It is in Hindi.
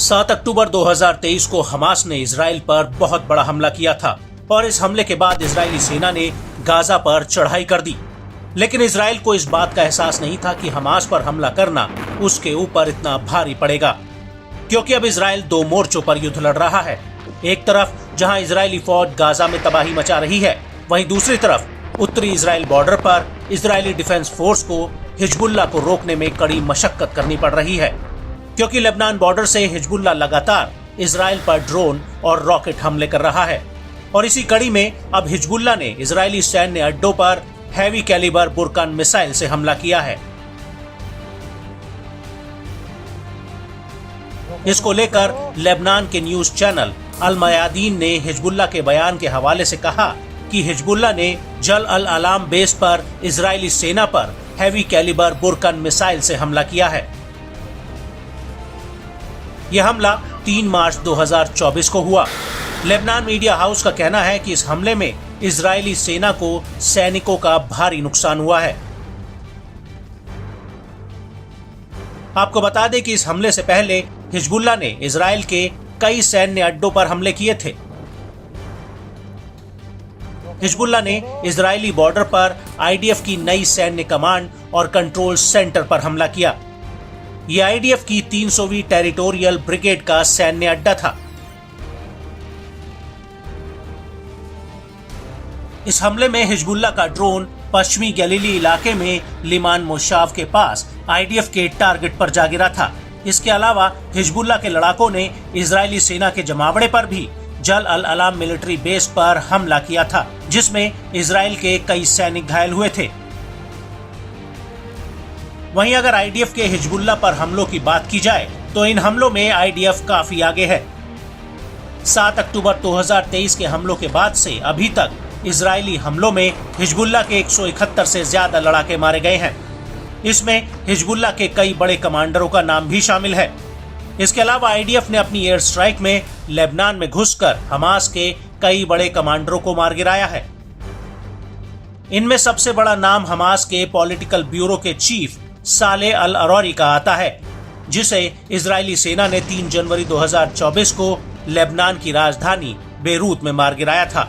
7 अक्टूबर 2023 को हमास ने इजराइल पर बहुत बड़ा हमला किया था और इस हमले के बाद इजरायली सेना ने गाजा पर चढ़ाई कर दी। लेकिन इजराइल को इस बात का एहसास नहीं था कि हमास पर हमला करना उसके ऊपर इतना भारी पड़ेगा, क्योंकि अब इजराइल दो मोर्चों पर युद्ध लड़ रहा है। एक तरफ जहां इजरायली फौज गाजा में तबाही मचा रही है, वहीं दूसरी तरफ उत्तरी इजराइल बॉर्डर पर इजरायली डिफेंस फोर्स को हिजबुल्लाह को रोकने में कड़ी मशक्कत करनी पड़ रही है, क्योंकि लेबनान बॉर्डर से हिजबुल्लाह लगातार इजराइल पर ड्रोन और रॉकेट हमले कर रहा है। और इसी कड़ी में अब हिजबुल्लाह ने इजरायली सैन्य अड्डों पर हैवी कैलिबर बुरकान मिसाइल से हमला किया है। इसको लेकर लेबनान के न्यूज चैनल अल मयादीन ने हिजबुल्लाह के बयान के हवाले से कहा कि हिजबुल्लाह ने जल अल अलाम बेस पर इजरायली सेना पर हैवी कैलिबर बुरकान मिसाइल से हमला किया है। यह हमला 3 मार्च 2024 को हुआ। लेबनान मीडिया हाउस का कहना है कि इस हमले में इजरायली सेना को सैनिकों का भारी नुकसान हुआ है। आपको बता दें कि इस हमले से पहले हिजबुल्लाह ने इजराइल के कई सैन्य अड्डों पर हमले किए थे। हिजबुल्लाह ने इजरायली बॉर्डर पर आईडीएफ की नई सैन्य कमांड और कंट्रोल सेंटर पर हमला किया। यह आईडीएफ की 300वीं टेरिटोरियल ब्रिगेड का सैन्य अड्डा था। इस हमले में हिजबुल्लाह का ड्रोन पश्चिमी गलीली इलाके में लिमान मोशाव के पास आईडीएफ के टारगेट पर जा गिरा था। इसके अलावा हिजबुल्लाह के लड़ाकों ने इजरायली सेना के जमावड़े पर भी जल अल अलाम मिलिट्री बेस पर हमला किया था, जिसमें इजराइल के कई सैनिक घायल हुए थे। वहीं अगर आईडीएफ के हिजबुल्लाह पर हमलों की बात की जाए तो इन हमलों में आईडीएफ काफी आगे है। 7 अक्टूबर 2023 के हमलों के बाद से अभी तक इजरायली हमलों में हिजबुल्लाह के 171 से ज्यादा लड़ाके मारे गए हैं। इसमें हिजबुल्लाह के कई बड़े कमांडरों का नाम भी शामिल है। इसके अलावा आईडीएफ ने अपनी एयर स्ट्राइक में लेबनान में घुसकर हमास के कई बड़े कमांडरों को मार गिराया है। इनमें सबसे बड़ा नाम हमास के पॉलिटिकल ब्यूरो के चीफ साले अल अरौरी का आता है, जिसे इजरायली सेना ने 3 जनवरी 2024 को लेबनान की राजधानी बेरूत में मार गिराया था।